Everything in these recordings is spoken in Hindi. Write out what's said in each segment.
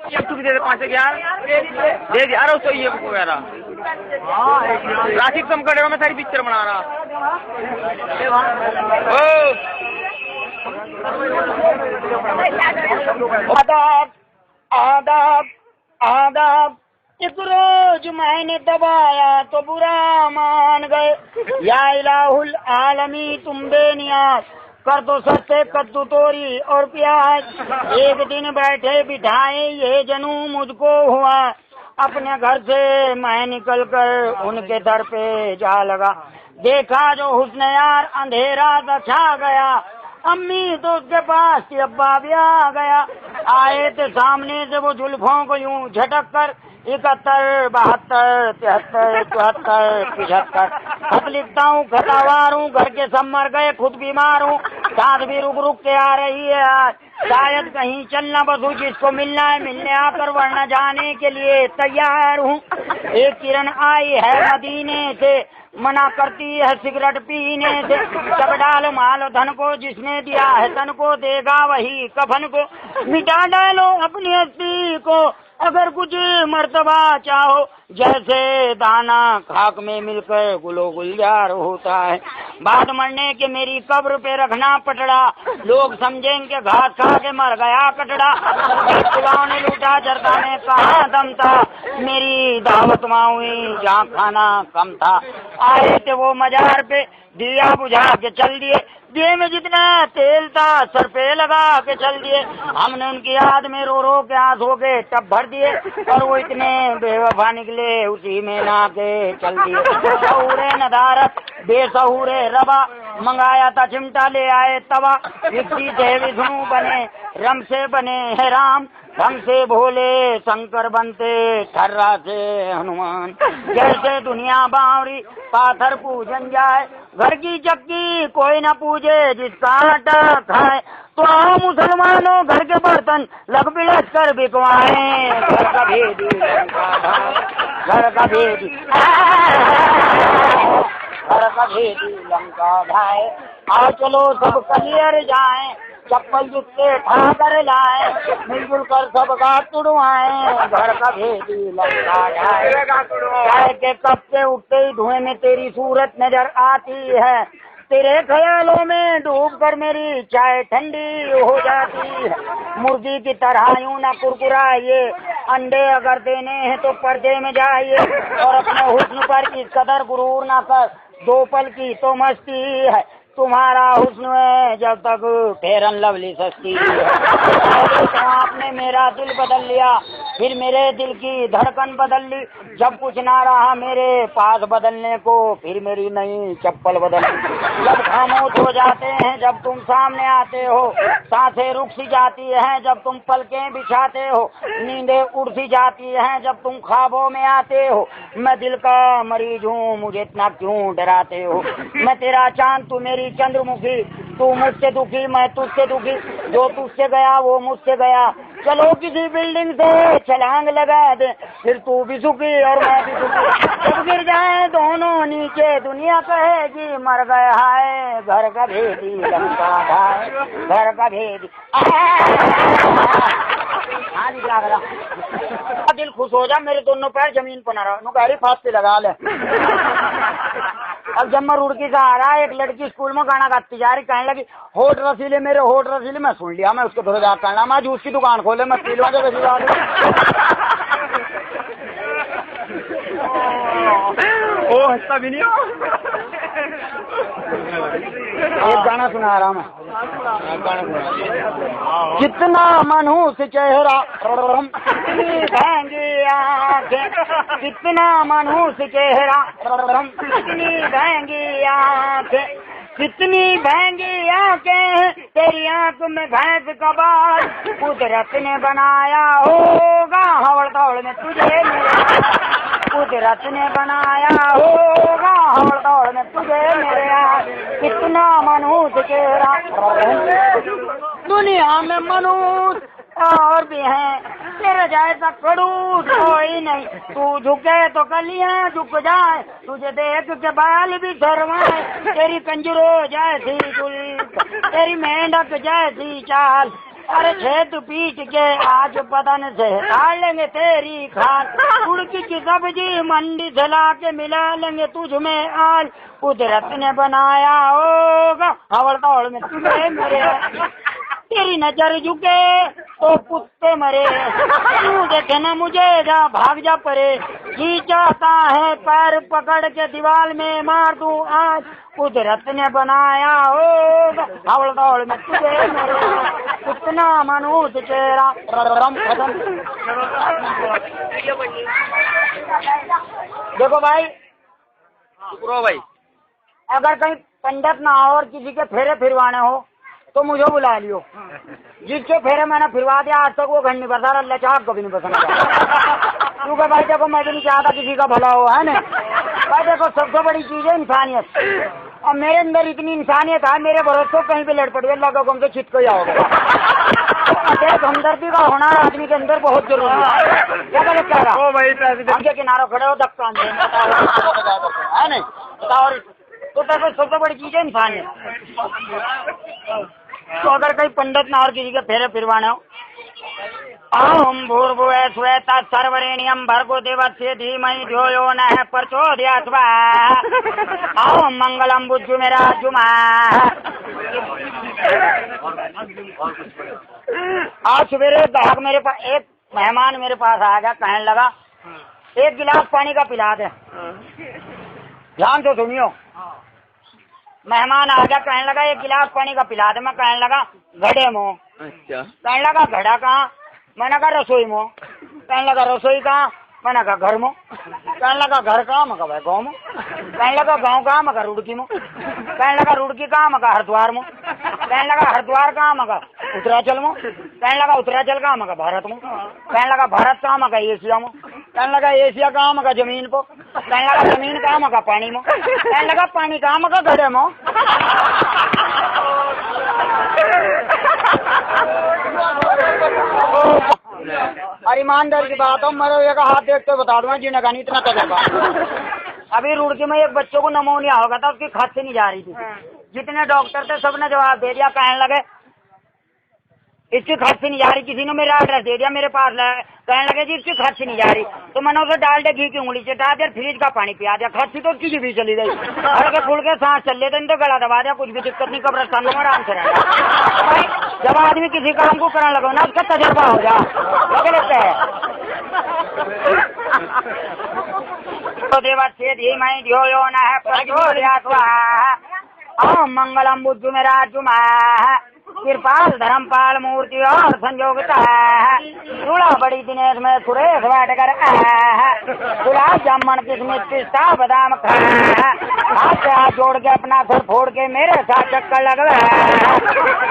ये तू भी दे दे 511 दे दे। अरे तो ये वगैरह राशि कम करेगा, मैं सारी पिक्चर बना रहा। आदाब आदाब आदाब। एक रोज मैंने दबाया तो बुरा मान गए। या इलाहुल आलमी तुम बेनियाज कर दो सस्ते कद्दू तोरी और प्याज। एक दिन बैठे बिठाए ये जनू मुझको हुआ, अपने घर से मैं निकल कर उनके दर पे जा लगा। देखा जो हुस्न यार अंधेरा सा छा गया। अम्मी तो उसके पास थी, अब्बा भी आ गया। आए थे सामने से वो जुल्फों को यूं झटक कर 71 72 73 74 75। खत लिखता हूँ, खतावार हूँ, घर के सब मर गए, खुद बीमार हूँ, साथ भी रुक रुक के आ रही है आज। शायद कहीं चलना बसू, जिसको मिलना है मिलने आकर, वरना जाने के लिए तैयार हूँ। एक किरण आई है मदीने से, मना करती है सिगरेट पीने से। सब डालो मालो धन को, जिसने दिया है तन को देगा वही कफन को। मिटा डालो अपनी हस्ती को अगर कुछ मर्तबा चाहो, जैसे दाना खाक में मिलकर गुलो गुलजार होता है। बाद मरने के मेरी कब्र पे रखना पटड़ा, लोग समझेंगे घास खा के मर गया कटड़ा। गाँव ने लूटा जरदा में कहाँ दम था, मेरी दावत माँ हुई जहाँ खाना कम था। आए थे वो मजार पे, दिया बुझा के चल दिए। दिए में जितना तेल था सर पे लगा के चल दिए। हमने उनकी याद में रो रो के आंसू के टब भर दिए, और वो इतने बेवफा निकले उसी में ना के चल दिए। शहूरे नदारत बेसहूरे रवा, मंगाया था चिमटा ले आए तवा। विक्सी से विष्णु बने, रम से बने है राम, ढंग से भोले शंकर बनते, ठर्रा से हनुमान। जैसे दुनिया बावरी पाथर पूजन जाए, घर की चक्की कोई न पूजे जिसका आटा खाए। तो आओ मुसलमानों घर के बर्तन लग बिलस कर बिकवाए। घर का भेदी घर का भेदी घर का भेदी लंका ढाए। आओ चलो सब कलियर जाए, चप्पल जूते उठा कर लाए, मिलजुल कर सब गाट तुड़वाए। घर का भेदी लंका ढाए। चाय के कप से उठते ही धुएं में तेरी सूरत नजर आती है। तेरे ख्यालों में डूब कर मेरी चाय ठंडी हो जाती है। मुर्गी की तरह यूं ना कुरकुराइए, अंडे अगर देने हैं तो पर्दे में जाइए। और अपने हुस्न पर इस कदर गुरूर ना कर, 2 पल की तो मस्ती है। तुम्हारा हुस्न है जब तक फेरन लवली सस्ती है। तो आपने मेरा दिल बदल लिया, फिर मेरे दिल की धड़कन बदल ली। जब कुछ ना रहा मेरे पास बदलने को, फिर मेरी नई चप्पल बदल ली। जब खामोश हो जाते हैं जब तुम सामने आते हो, सांसें रुक सी जाती हैं जब तुम पलकें बिछाते हो, नींदें उड़ सी जाती हैं जब तुम ख्वाबों में आते हो। मैं दिल का मरीज हूँ, मुझे इतना क्यों डराते हो। मैं तेरा चांद तू मेरी चंद्रमुखी, तू मुझसे दुखी मैं तुझसे दुखी, जो तुझसे गया वो मुझसे गया। चलो किसी बिल्डिंग से छलांग लगा दे, फिर तू भी सुखी और मैं भी सुखी। जब गिर जाए दोनों नीचे दुनिया कहेगी मर गया है। घर का भेदी लंका ढाए, घर का भेदी। हाँ निकला गया। दिल खुश हो जा, मेरे दोनों पैर जमीन पर ना रहो, गाड़ी फास्ट पे लगा ले। अब जब मैं रुड़की से आ रहा, एक लड़की स्कूल में गाना गाती जा रही, कहने लगी होठ रसीले मेरे होठ रसीले। मैं सुन लिया, मैं उसको थोड़ा याद करना, मैं जूस की दुकान खोले, मैं पी लूँ जब ओ हंसता भी नहीं हो। एक गाना सुना रहा मैं। कितना मनहूस चेहरा, कितनी आंखें, कितना मनहूस चेहरा, कितनी महंगी आंखें, कितनी महंगी आंखें, तेरी आंख में भैंस का बाल। कुदरत ने बनाया होगा हवड़ दौड़ में तुझे मेरे, कुदरत ने बनाया होगा हवड़ दौड़ में तुझे मेरे यार। कितना मनहूस चेहरा, दुनिया में मनहूस और भी हैं, तेरे जैसा खड़ूस कोई नहीं। तू झुके तो कलियां झुक जाए, तुझे देख के बाल भी शर्माए। तेरी कंजरो जैसी जुल्फ, तेरी मेंढक जैसी चाल, अरे छेद पीट के आज बदन से हटा लेंगे तेरी खान, उड़की की सब्जी मंडी से ला के मिला लेंगे तुझ में आल, कुदरत ने बनाया होगा हवड़ दौड़ में तुझे मेरे, तेरी नजर झुके तो कुत्ते मरे, तू देखे न मुझे जा भाग जा परे, जी चाहता है पैर पकड़ के दीवार में मार दूं आज, कुदरत ने बनाया होगा हवड़ दौड़ में तुझे मेरे, कितना मनुष्य चेहरा रम खत्म। देखो भाई, भाई अगर कहीं पंडित ना हो और किसी के फेरे फिरवाने हो तो मुझे बुला लियो, जिसके फेरे मैंने फिरवा दिया आज तक वो घर नहीं बता, अल्लाह चाह कभी नहीं पसंद क्योंकि भाई देखो मैं भी नहीं चाहता किसी का भला हो, है ना भाई। देखो सबसे बड़ी चीज है इंसानियत, और मेरे अंदर इतनी इंसानियत है, मेरे भरोसे कहीं पे लड़ पड़ी अल्लाह का हुक्म से छिट को ही आओगे। देख हमदर्दी का होना आदमी के अंदर बहुत जरूरी है, क्या गलत कह रहा हम के किनारे खड़े हो धक्का है नहीं बताओ, तो देखो सबसे बड़ी चीज है इंसानियत। तो अगर कहीं पंडित ना और किसी के फेरे फिरवाने हो, ओम भूर्भुवः स्वः सर्वरेण्यं भर्गो देवस्य धीमहि धियो यो नः प्रचोदयात् स्वाहा, ओम मंगलम बुद्धि मेरा जुमा। आज सवेरे ग्राहक मेरे पास, एक मेहमान मेरे पास आ गया, कहने लगा एक गिलास पानी का पिला दे। ध्यान से सुनियो, मेहमान आ गया, कहने लगा एक गिलास पानी का पिला दे। मैं कहने लगा घड़े में। अच्छा। कहने लगा घड़ा कहाँ? मैंने कहा रसोई में। कहने लगा रसोई कहाँ? मैंने कहा घर में। कहने लगा घर कहाँ? मैं कहा गाँव में। कहने लगा गाँव कहाँ? मैं कहा रुड़की में। कहने लगा रुड़की कहाँ? मैं कहा हरिद्वार में। कहने लगा हरिद्वार कहाँ? मैं कहा उत्तराचल में। कहने लगा उत्तराचल कहाँ? मैं कहा भारत में। कहने लगा भारत कहाँ? मैं कहा एशिया में। कहने लगा एशिया कहाँ? मैं कहा जमीन पर। कहने लगा जमीन कहाँ? मैं कहा पानी में। कहने लगा पानी कहाँ? मैं कहा घड़े में। और ईमानदारी की बात हो, मेरे एक हाथ देखते बता दूंगा जीने का नहीं इतना तजर्बा। अभी रुड़की में एक बच्चों को नमोनिया हो गया था, उसकी खांसी नहीं जा रही थी। जितने डॉक्टर थे सबने जवाब दे दिया, कहने लगे इसकी खांसी नहीं जा रही। किसी ने मेरा एड्रेस दे दिया, मेरे पास कहने लगे जी इसकी खांसी नहीं जा रही। तो मैंने उसे डाल दे घी की उंगली चटा दिया, फ्रिज का पानी पिया दिया, खांसी तो उसकी भी चली गई। हल्के फुल्के सांस चल लेते, तो गला दबा दिया, कुछ भी दिक्कत नहीं, कब्रिस्तान में आराम से रहना। जब आदमी किसी काम को करने लगे ना उसका तजर्बा हो जा, लगता है। तो देवस्य धीमहि धियो यो नः प्रचोदयात् स्वाहा, ओम मंगलम बुद्धि मेरा जुमा। कृपाल धर्मपाल मूर्ति और संयोगता, चूड़ा बड़ी दिनेश में सुरेश बैठ कर गुलाब जामुन किसमिस पिस्ता बादाम खा, हाथ से हाथ जोड़ के अपना सर फोड़ के मेरे साथ चक्कर लगवा,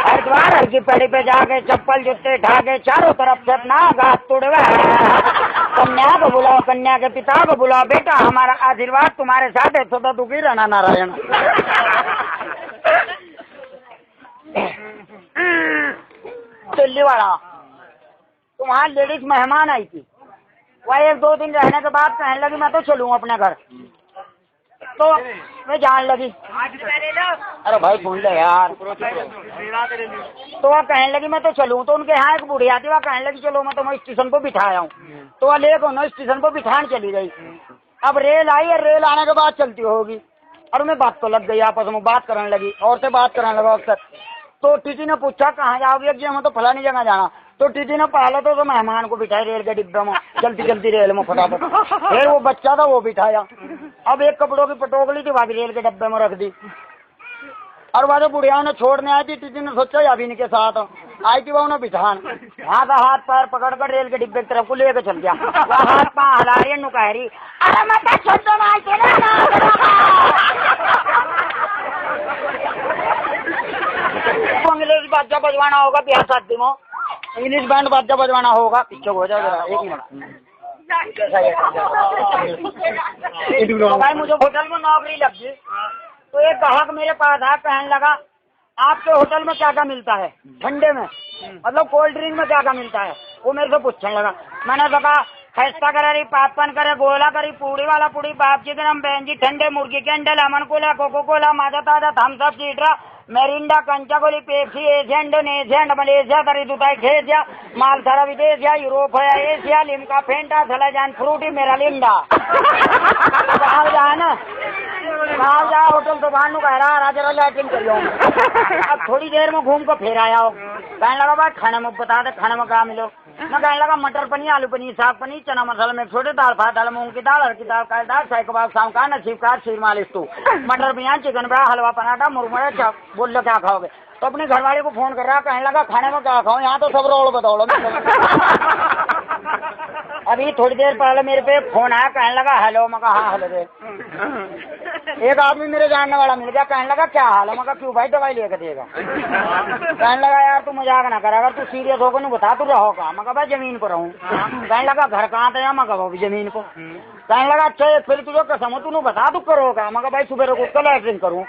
हरिद्वार की पड़ी पे जाके चप्पल जूते ढाके चारों तरफ से अपना घास तुड़वा, कन्या को बुलाओ, कन्या के पिता को बुलाओ, बेटा हमारा आशीर्वाद तुम्हारे साथ है, सदा दुखी रहना नारायण। दिल्ली वाला तो वहाँ लेडीज मेहमान आई थी, वह एक दो दिन रहने के बाद कहने लगी मैं तो चलूँ अपने घर। तो मैं जान लगी, अरे भाई सुन ले यार। तो वह कहने लगी मैं तो चलूँ। तो उनके यहाँ एक बूढ़ी आती, वह कहने लगी चलो मैं तुम्हें स्टेशन पर बिठाया हूँ। तो वह ले गो स्टेशन पर बिठाने चली गई। अब रेल आई और रेल आने के बाद चलती होगी, और उन्हें बात तो लग गई, आपस में बात करने लगी, और से बात करने लगा अक्सर। तो टीटी ने पूछा कहाँ जाओगे? जी हमें तो फलानी जगह जाना। तो टीटी ने पहले तो मेहमान को बिठाया रेल के डिब्बे में, जल्दी जल्दी रेल में फटाफट। फिर वो बच्चा था वो बिठाया। अब एक कपड़ों की पटोकली थी, भाभी रेल के डब्बे में रख दी। और वह जो बुढ़िया ने छोड़ने आई थी, टीटी ने सोचा अभी इनके साथ आई थी, वह उन्हें बिठान वहाँ का हाथ पैर पकड़ कर रेल के डिब्बे की तरफ को लेकर चल गया। वह हाथ पाँव हिला रही है, कह रही अरे मैं इंग्लिश बाजा बजवाना होगा ब्याह शादी में, इंग्लिश बैंड बाजा बजवाना होगा। पीछे हो जाओ एक मिनट। तो भाई मुझे होटल में नौकरी लग गई। तो एक ग्राहक मेरे पास आया, कहने लगा आपके होटल में क्या क्या मिलता है ठंडे में, मतलब कोल्ड ड्रिंक में क्या क्या मिलता है? वो मेरे से पूछने लगा। मैंने कहा खस्ता करी, पापन करे, गोला करी, पूड़ी वाला पूड़ी, बाप जी गरम, बहन जी ठंडे, मुर्गी के अंडे, lemon cola, Coca Cola, Maaza ताजा, थम्स अप, सीड्रा, मेरिंडा, कंचागोली, पेप्सी, एशिया, इंडोनेशिया, मलेशिया, तरी दुताई, खेसिया, मालसारा, विदेशिया, यूरोप है, एशिया, लिमका, फेंटा, सलाजान, फ्रूटी, मेरा लिंडा। कहा जाए ना, कहा जा होटल तो बाहर कह रहा राजा लैट्रिन करियो। अब थोड़ी देर में घूम को फिर आया हो, कहने लगा भाई खाने में बता दे, खाने में क्या मिलो। मैं कहने लगा मटर पनीर, आलू पनीर, साग पनीर, चना मसाला में छोटे, दाल भात, दाल मूंग की दाल, हर की दाल, काली दाल, शाही कबाब, शाम का नसीब का शीर मालिश तू, मटर बिरयानी, चिकन बड़ा, हलवा, पराठा, मुरमुरे, बोल लो क्या खाओगे। तो अपने घरवाले को फोन कर रहा, कहने लगा खाने में क्या खाओ, यहाँ तो सब रोल बदौलो। अभी थोड़ी देर पहले मेरे पे फोन आया, कहने लगा हेलो। मैं कहा हाँ हेलो दे। एक आदमी मेरे जानने वाला मिल गया, कहने लगा क्या हाल है। मैं कहा क्यों भाई, दवाई लेकर देगा। कहने लगा यार तू मजाक ना कर, अगर तू सीरियस होगा नहीं बता तू रहो कहाँ। मैं कहा भाई जमीन पर रहूँ। कहने लगा घर कहाँ था। मैं कहा भी जमीन को। कहने लगा अच्छा फिर तुझे कसम तू बता तू करोगा। मैं कहा भाई सुबह को कल लैट्रिन करूँ।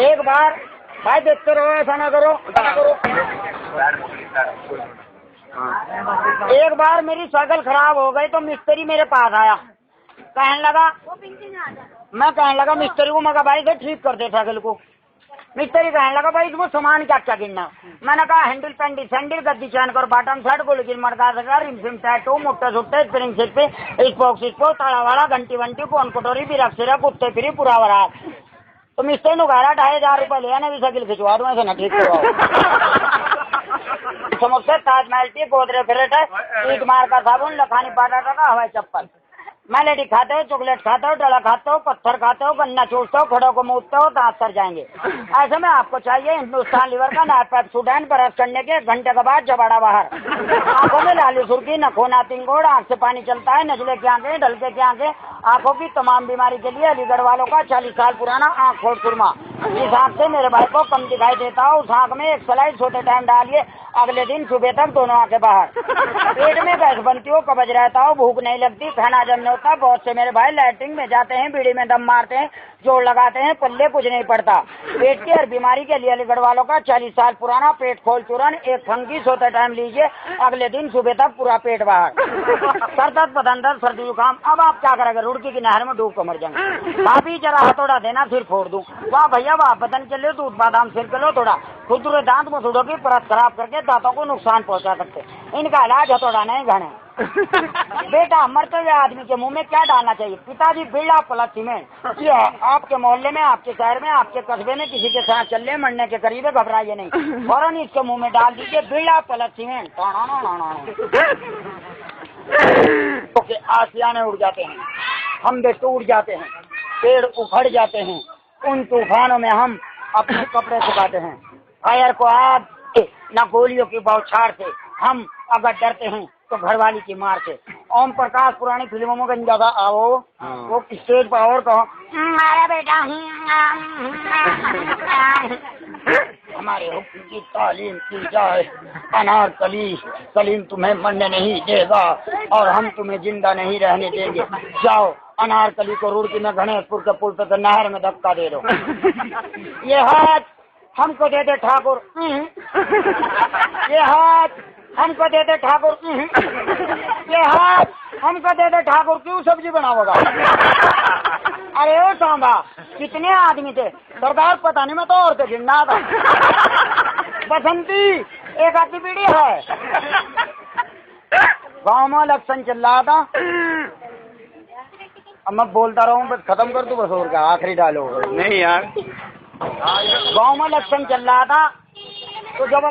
एक बार भाई देखते रहो, ऐसा ना करो, ऐसा ना करो। एक बार मेरी साइकिल खराब हो गई तो मिस्त्री मेरे पास आया, कहने लगा, मैं कहने लगा मिस्त्री को, मैं कहा भाई से ठीक कर दे साइकिल को। मिस्त्री कहने लगा भाई इसमें सामान क्या क्या गिनना। मैंने कहा हैंडल, पेंडी, सैंडल, गद्दी, चैन कर, बॉटम सेट, गोलगिल, मटका सका, रिमसिम, टैटू, मुट्टे सुट्टे, स्प्रिंग सीट पे, स्पोक, ताड़ा वाला, घंटी वंटी, कोन कटोरी, बिरक सिरक, कुत्ते फिरी, पूरा वरा। तो मिस्त्री ने कहा 2,500 रुपये ले आने, साइकिल खिंचवा दूँ, ऐसे ना ठीक करवाओ। समोसे, ताजमहल टी, गोदरे फ्रेट है, ईट मार का साबुन, लखानी पाटा का हवाई चप्पल। मैं लेडी खाते हो, चॉकलेट खाते हो, डला खाते हो, पत्थर खाते हो, गन्ना चूसते हो, खड़ों को मूदते हो, दांत सर जाएंगे। ऐसे में आपको चाहिए हिंदुस्तान लीवर का नाइफ सुडैन, ब्रश करने के घंटे के बाद जबाड़ा बाहर। आंखों में लाली सुर्खी, नखों नातिंग गोड़, आंख से पानी चलता है, नजले की आंखें, ढलके की आंखें, आंखों की तमाम बीमारी के लिए अलीगढ़ वालों का 40 साल पुराना आंख फोड़ सुरमा। जिस आंख से मेरे भाई को कम दिखाई देता हो उस आंख में एक स्लाइड सोते टाइम डालिए, अगले दिन सुबह तक दोनों आंखें बाहर। पेट में गैस बनती हो, कब्ज रहता हो, भूख नहीं लगती, खाना हजम नहीं होता। बहुत से मेरे भाई लैट्रिन में जाते हैं, बीड़ी में दम मारते हैं, जोड़ लगाते हैं, पल्ले कुछ नहीं पड़ता। पेट की हर बीमारी के लिए अलीगढ़ वालों का 40 साल पुराना पेट खोल चूरन, एक फंगी सोते टाइम लीजिए, अगले दिन सुबह तक पूरा पेट बाहर। सर दर्द, बदन दर्द, सर्दी जुकाम, अब आप क्या करेंगे, रुड़की की नहर में डूब कर मर जाएंगे। भाभी जरा हथौड़ा देना सिर फोड़ दूं। वाह भैया वाह, बदन के लिए दूध बादाम सिर के लो थोड़ा, खुदरे दांत मसूड़ों की परत खराब करके दांतों को नुकसान पहुंचा सकते, इनका इलाज हथौड़ा नहीं घने। बेटा मरते हुए आदमी के मुंह में क्या डालना चाहिए। पिताजी बिरला प्लस सीमेंट। ये आपके मोहल्ले में, आपके शहर में, आपके कस्बे में किसी के साथ चलने मरने के करीब है, घबराइए नहीं, फौरन इसके मुंह में डाल दीजिए बिरला प्लस सीमेंट। ओके, आसियाने उड़ जाते हैं, हम भी टूट जाते हैं, पेड़ उखड़ जाते हैं, उन तूफानों में हम अपने कपड़े सुखाते हैं। फायर को आग न गोलियों की बौछार से, हम अगर डरते हैं तो घरवाली की मार से। ओम प्रकाश पुरानी फिल्मों में गंजा था, आओ वो स्टेज पर और कहो हमारा बेटा हमारे हुक्म की तालीम की जाए, अनारकली सलीम तुम्हें मरने नहीं देगा और हम तुम्हें जिंदा नहीं रहने देंगे। जाओ अनारकली को रुड़की में गणेशपुर के पुल पे नहर में धक्का दे दो। ये हाथ हमको दे दे ठाकुर, ये हाथ हमको दे दे ठाकुर, ये हाथ हमको दे दे ठाकुर, क्यों सब्जी बनाओगा। अरे ओ सांबा कितने आदमी थे सरदार, पता नहीं, मैं तो और से गिनना था। बसंती एक आधी पीढ़ी है, गाँव में इलेक्शन चल रहा था। अब मैं बोलता रहूँ बस खत्म कर दूँ, बस और क्या आखिरी डालो। नहीं यार, गाँव में इलेक्शन चल रहा था तो जब